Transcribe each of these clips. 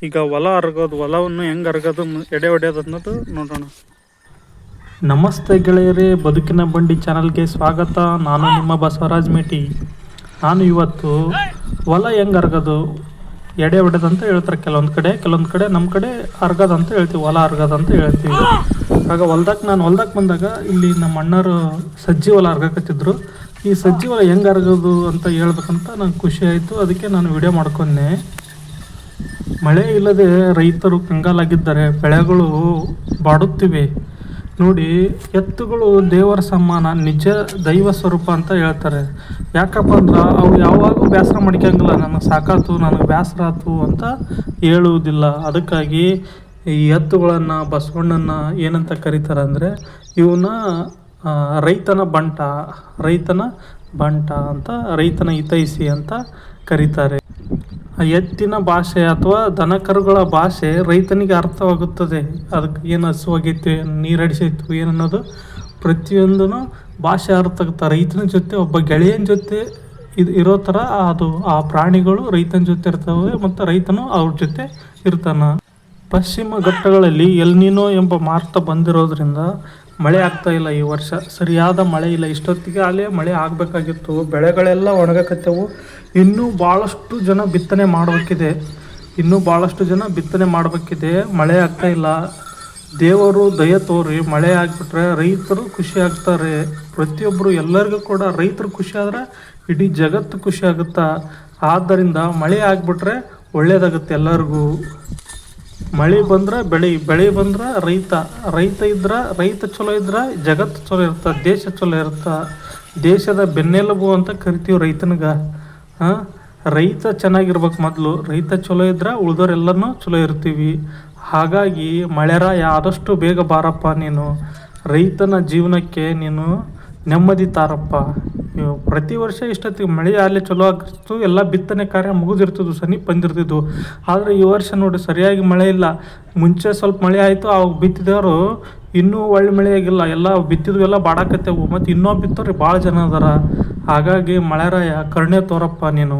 ಈಗ ಹೊಲ ಹರಗೋದು, ಹೊಲವನ್ನು ಹೆಂಗೆ ಹರಗೋದು, ಎಡೆ ಹೊಡೆಯೋದು ಅನ್ನೋದು ನೋಡೋಣ. ನಮಸ್ತೆ ಗೆಳೆಯರೇ, ಬದುಕಿನ ಬಂಡಿ ಚಾನಲ್ಗೆ ಸ್ವಾಗತ. ನಾನು ನಿಮ್ಮ ಬಸವರಾಜ್ ಮೇಟಿ. ನಾನು ಇವತ್ತು ಹೊಲ ಹೆಂಗೆ ಹರಗೋದು, ಎಡೆ ಹೊಡೆದಂತ ಹೇಳ್ತಾರೆ ಕೆಲವೊಂದು ಕಡೆ ನಮ್ಮ ಕಡೆ ಹರಗೋದಂತ ಹೇಳ್ತೀವಿ, ಹೊಲ ಹರಗೋದಂತ ಹೇಳ್ತೀವಿ. ಆಗ ನಾನು ಹೊಲ್ದಾಗ ಬಂದಾಗ ಇಲ್ಲಿ ನಮ್ಮ ಅಣ್ಣರು ಸಜ್ಜಿ ಹೊಲ ಹರ್ಗಕತ್ತಿದ್ರು. ಈ ಸಜ್ಜಿ ಹೊಲ ಹೆಂಗೆ ಹರಗೋದು ಅಂತ ಹೇಳ್ಬೇಕಂತ ನಂಗೆ ಖುಷಿ ಆಯಿತು. ಅದಕ್ಕೆ ನಾನು ವಿಡಿಯೋ ಮಾಡ್ಕೊಂಡೆ. ಮಳೆ ಇಲ್ಲದೆ ರೈತರು ಕಂಗಾಲಾಗಿದ್ದಾರೆ, ಬೆಳೆಗಳು ಬಾಡುತ್ತಿವೆ. ನೋಡಿ, ಎತ್ತುಗಳು ದೇವರ ಸಮಾನ, ನಿಜ ದೈವ ಸ್ವರೂಪ ಅಂತ ಹೇಳ್ತಾರೆ. ಯಾಕಪ್ಪ ಅಂದ್ರೆ ಅವು ಯಾವಾಗೂ ಬೇಸರ ಮಾಡ್ಕೊಂಗಿಲ್ಲ, ನನಗೆ ಸಾಕಾತು, ನನಗೆ ಬೇಸರ ಆಯ್ತು ಅಂತ ಹೇಳುವುದಿಲ್ಲ. ಅದಕ್ಕಾಗಿ ಈ ಎತ್ತುಗಳನ್ನು, ಬಸವಣ್ಣನ ಏನಂತ ಕರೀತಾರೆ ಅಂದರೆ, ಇವನ್ನ ರೈತನ ಬಂಟ ಅಂತ, ರೈತನ ಹಿತೈಷಿ ಅಂತ ಕರೀತಾರೆ. ಎತ್ತಿನ ಭಾಷೆ ಅಥವಾ ದನಕರುಗಳ ಭಾಷೆ ರೈತನಿಗೆ ಅರ್ಥವಾಗುತ್ತದೆ. ಅದಕ್ಕೆ ಏನು ಹಸುವಾಗೈತೆ, ನೀರಡಿಸೈತು ಏನನ್ನೋದು ಪ್ರತಿಯೊಂದೂ ಭಾಷೆ ಅರ್ಥ ಆಗುತ್ತೆ. ರೈತನ ಜೊತೆ ಒಬ್ಬ ಗೆಳೆಯನ ಜೊತೆ ಇರೋ ಥರ ಅದು ಆ ಪ್ರಾಣಿಗಳು ರೈತನ ಜೊತೆ ಇರ್ತವೆ ಮತ್ತು ರೈತನು ಅವ್ರ ಜೊತೆ ಇರ್ತಾನೆ. ಪಶ್ಚಿಮ ಘಟ್ಟಗಳಲ್ಲಿ ಎಲ್ನಿನೋ ಎಂಬ ಮಾರ್ತ ಬಂದಿರೋದ್ರಿಂದ ಮಳೆ ಆಗ್ತಾ ಇಲ್ಲ. ಈ ವರ್ಷ ಸರಿಯಾದ ಮಳೆ ಇಲ್ಲ. ಇಷ್ಟೊತ್ತಿಗೆ ಅಲ್ಲೇ ಮಳೆ ಆಗಬೇಕಾಗಿತ್ತು. ಬೆಳೆಗಳೆಲ್ಲ ಒಣಗಕತ್ತವು. ಇನ್ನೂ ಭಾಳಷ್ಟು ಜನ ಬಿತ್ತನೆ ಮಾಡಬೇಕಿದೆ. ಮಳೆ ಆಗ್ತಾ ಇಲ್ಲ. ದೇವರು ದಯ ತೋರಿ ಮಳೆ ಆಗಿಬಿಟ್ರೆ ರೈತರು ಖುಷಿ ಆಗ್ತಾರೆ. ಪ್ರತಿಯೊಬ್ಬರು ಎಲ್ಲರಿಗೂ ಕೂಡ ರೈತರು ಖುಷಿ ಆದರೆ ಇಡೀ ಜಗತ್ತು ಖುಷಿ ಆಗುತ್ತಾ. ಆದ್ದರಿಂದ ಮಳೆ ಆಗಿಬಿಟ್ರೆ ಒಳ್ಳೆಯದಾಗುತ್ತೆ ಎಲ್ಲರಿಗೂ. ಮಳೆ ಬಂದ್ರೆ ಬೆಳೆ ಬಂದ್ರೆ ರೈತ ಚಲೋ ಇದ್ರೆ ಜಗತ್ತು ಚಲೋ ಇರುತ್ತೆ, ದೇಶ ಚಲೋ ಇರುತ್ತೆ. ದೇಶದ ಬೆನ್ನೆಲುಬು ಅಂತ ಕರಿತೀವಿ ರೈತನಿಗೆ. ರೈತ ಚೆನ್ನಾಗಿರ್ಬೇಕು ಮೊದಲು. ರೈತ ಚಲೋ ಇದ್ರೆ ಉಳಿದವರೆಲ್ಲನೂ ಚಲೋ ಇರ್ತೀವಿ. ಹಾಗಾಗಿ ಮಳೆರಾಯ ಆದಷ್ಟು ಬೇಗ ಬಾರಪ್ಪ, ನೀನು ರೈತನ ಜೀವನಕ್ಕೆ ನೀನು ನೆಮ್ಮದಿ ತಾರಪ್ಪ. ಪ್ರತಿ ವರ್ಷ ಇಷ್ಟೊತ್ತಿಗೆ ಮಳೆ ಅಲ್ಲಿ ಚಲೋ ಆಗಿರ್ತಿತ್ತು, ಎಲ್ಲ ಬಿತ್ತನೆ ಕಾರ್ಯ ಮುಗಿದಿರ್ತಿದ್ವು, ಸಮೀಪ ಬಂದಿರ್ತಿದ್ವು. ಆದರೆ ಈ ವರ್ಷ ನೋಡಿ ಸರಿಯಾಗಿ ಮಳೆ ಇಲ್ಲ. ಮುಂಚೆ ಸ್ವಲ್ಪ ಮಳೆ ಆಯಿತು, ಅವಾಗ ಬಿತ್ತಿದವರು ಇನ್ನೂ ಒಳ್ಳೆ ಮಳೆ ಆಗಿಲ್ಲ. ಎಲ್ಲ ಬಿತ್ತಿದ್ವು ಎಲ್ಲ ಬಾಡಾಕತ್ತೇವು, ಮತ್ತು ಇನ್ನೂ ಬಿತ್ತವ್ರಿ ಭಾಳ ಜನ ಅದಾರ. ಹಾಗಾಗಿ ಮಳೆರಾಯ ಕರುಣೆ ತೋರಪ್ಪ ನೀನು.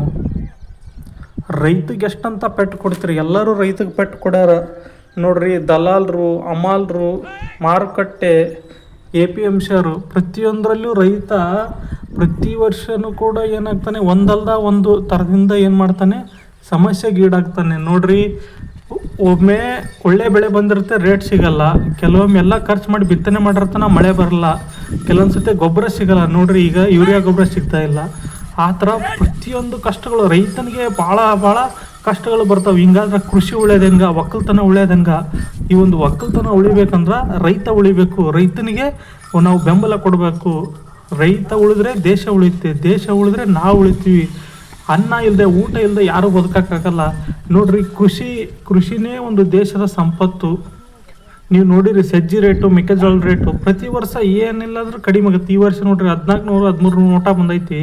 ರೈತಗೆ ಎಷ್ಟಂತ ಪೆಟ್ಟು ಕೊಡ್ತೀರಿ, ಎಲ್ಲರೂ ರೈತಗೆ ಪೆಟ್ಟು ಕೊಡ್ಯಾರ ನೋಡ್ರಿ. ದಲಾಲರು, ಅಮಾಲರು, ಮಾರುಕಟ್ಟೆ, APMC ಅವರು ಪ್ರತಿಯೊಂದರಲ್ಲೂ ರೈತ ಪ್ರತಿ ವರ್ಷವೂ ಕೂಡ ಏನಾಗ್ತಾನೆ, ಒಂದಲ್ದ ಒಂದು ಥರದಿಂದ ಏನು ಮಾಡ್ತಾನೆ, ಸಮಸ್ಯೆಗೆ ಈಡಾಗ್ತಾನೆ ನೋಡ್ರಿ. ಒಮ್ಮೆ ಒಳ್ಳೆ ಬೆಳೆ ಬಂದಿರುತ್ತೆ, ರೇಟ್ ಸಿಗಲ್ಲ. ಕೆಲವೊಮ್ಮೆ ಎಲ್ಲ ಖರ್ಚು ಮಾಡಿ ಬಿತ್ತನೆ ಮಾಡಿರ್ತಾನೆ, ಮಳೆ ಬರಲ್ಲ. ಕೆಲವೊಂದು ಸತಿ ಗೊಬ್ಬರ ಸಿಗಲ್ಲ ನೋಡ್ರಿ. ಈಗ ಯೂರಿಯಾ ಗೊಬ್ಬರ ಸಿಗ್ತಾ ಇಲ್ಲ. ಆ ಥರ ಪ್ರತಿಯೊಂದು ಕಷ್ಟಗಳು ರೈತನಿಗೆ ಭಾಳ ಕಷ್ಟಗಳು ಬರ್ತಾವೆ. ಹಿಂಗಾದ್ರೆ ಕೃಷಿ ಉಳಿಯೋದು ಹೆಂಗೆ, ಒಕ್ಕಲ್ತನ ಉಳಿಯೋದು ಹೆಂಗೆ? ಈ ಒಂದು ಒಕ್ಕಲ್ತನ ಉಳಿಬೇಕಂದ್ರೆ ರೈತ ಉಳಿಬೇಕು. ರೈತನಿಗೆ ನಾವು ಬೆಂಬಲ ಕೊಡಬೇಕು. ರೈತ ಉಳಿದ್ರೆ ದೇಶ ಉಳಿಯುತ್ತೆ, ದೇಶ ಉಳಿದ್ರೆ ನಾವು ಉಳಿತೀವಿ. ಅನ್ನ ಇಲ್ಲದೆ, ಊಟ ಇಲ್ಲದೆ ಯಾರೂ ಬದುಕೋಕ್ಕಾಗಲ್ಲ ನೋಡ್ರಿ. ಕೃಷಿನೇ ಒಂದು ದೇಶದ ಸಂಪತ್ತು. ನೀವು ನೋಡಿರಿ ಸಜ್ಜಿ ರೇಟು, ಮೆಕ್ಕೆಜೋಳ ರೇಟು ಪ್ರತಿ ವರ್ಷ ಏನಿಲ್ಲಾದ್ರೂ ಕಡಿಮೆ ಆಗುತ್ತೆ. ಈ ವರ್ಷ ನೋಡ್ರಿ 1400 1300 ನೋಟ ಬಂದೈತಿ.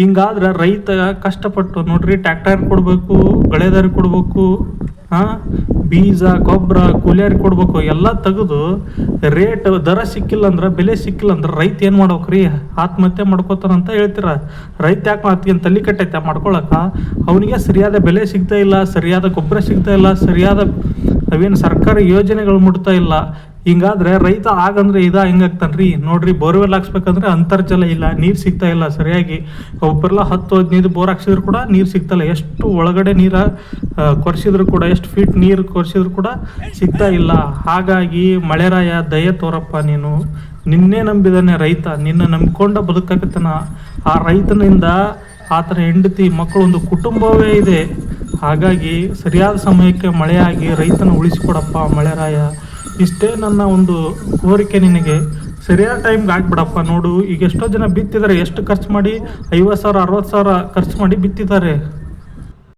ಹಿಂಗಾದ್ರೆ ರೈತ ಕಷ್ಟಪಟ್ಟು ನೋಡ್ರಿ, ಟ್ಯಾಕ್ಟರ್ ಕೊಡಬೇಕು, ಗಳೆದಾರಿ ಕೊಡಬೇಕು, ಬೀಜ ಗೊಬ್ಬರ ಕೂಲಿಯಾರಿ ಕೊಡಬೇಕು. ಎಲ್ಲ ತೆಗೆದು ರೇಟ್ ದರ ಸಿಕ್ಕಿಲ್ಲ ಅಂದ್ರೆ, ಬೆಲೆ ಸಿಕ್ಕಿಲ್ಲ ಅಂದ್ರೆ ರೈತ ಏನು ಮಾಡ್ಬೇಕ್ರಿ? ಆತ್ಮಹತ್ಯೆ ಮಾಡ್ಕೋತಾರಂತ ಹೇಳ್ತೀರ. ರೈತ ಯಾಕೆ ಆತ್ಗೇನು ತಲೆ ಕಟ್ಟೈತೆ ಮಾಡ್ಕೊಳಕ? ಅವನಿಗೆ ಸರಿಯಾದ ಬೆಲೆ ಸಿಗ್ತಾ ಇಲ್ಲ, ಸರಿಯಾದ ಗೊಬ್ಬರ ಸಿಗ್ತಾ ಇಲ್ಲ, ಸರಿಯಾದ ಅವೇನು ಸರ್ಕಾರಿ ಯೋಜನೆಗಳು ಮುಟ್ತಾ ಇಲ್ಲ. ಹಿಂಗಾದ್ರೆ ರೈತ ಆಗಂದ್ರೆ ಹಿಂಗಾಗ್ತಾನ್ರಿ ನೋಡ್ರಿ. ಬೋರ್ವೆಲ್ ಹಾಕ್ಸ್ಬೇಕಂದ್ರೆ ಅಂತರ್ಜಲ ಇಲ್ಲ, ನೀರು ಸಿಗ್ತಾ ಇಲ್ಲ ಸರಿಯಾಗಿ. ಒಬ್ಬರೆಲ್ಲ 10-15 ಬೋರ್ ಹಾಕ್ಸಿದ್ರು ಕೂಡ ನೀರು ಸಿಗ್ತಾಯಿಲ್ಲ. ಎಷ್ಟು ಒಳಗಡೆ ನೀರು ಕೊರೆಸಿದ್ರು ಕೂಡ, ಎಷ್ಟು ಫೀಟ್ ನೀರು ಕೊರೆಸಿದ್ರು ಕೂಡ ಸಿಗ್ತಾ ಇಲ್ಲ. ಹಾಗಾಗಿ ಮಳೆರಾಯ ದಯೆ ತೋರಪ್ಪ ನೀನು. ನಿನ್ನೆ ನಂಬಿದಾನೆ ರೈತ, ನಿನ್ನ ನಂಬಿಕೊಂಡ ಬದುಕಾಕತ್ತಾನ. ಆ ರೈತನಿಂದ ಆತನ ಹೆಂಡತಿ ಮಕ್ಕಳು, ಒಂದು ಕುಟುಂಬವೇ ಇದೆ. ಹಾಗಾಗಿ ಸರಿಯಾದ ಸಮಯಕ್ಕೆ ಮಳೆಯಾಗಿ ರೈತನ ಉಳಿಸಿಕೊಡಪ್ಪ ಮಳೆರಾಯ. ಇಷ್ಟೇ ನನ್ನ ಒಂದು ಕೋರಿಕೆ ನಿನಗೆ. ಸರಿಯಾದ ಟೈಮ್ಗೆ ಆಗ್ಬಿಡಪ್ಪ. ನೋಡು, ಈಗ ಎಷ್ಟೋ ಜನ ಬಿತ್ತಿದ್ದಾರೆ, ಎಷ್ಟು ಖರ್ಚು ಮಾಡಿ 50,000 60,000 ಖರ್ಚು ಮಾಡಿ ಬಿತ್ತಿದ್ದಾರೆ.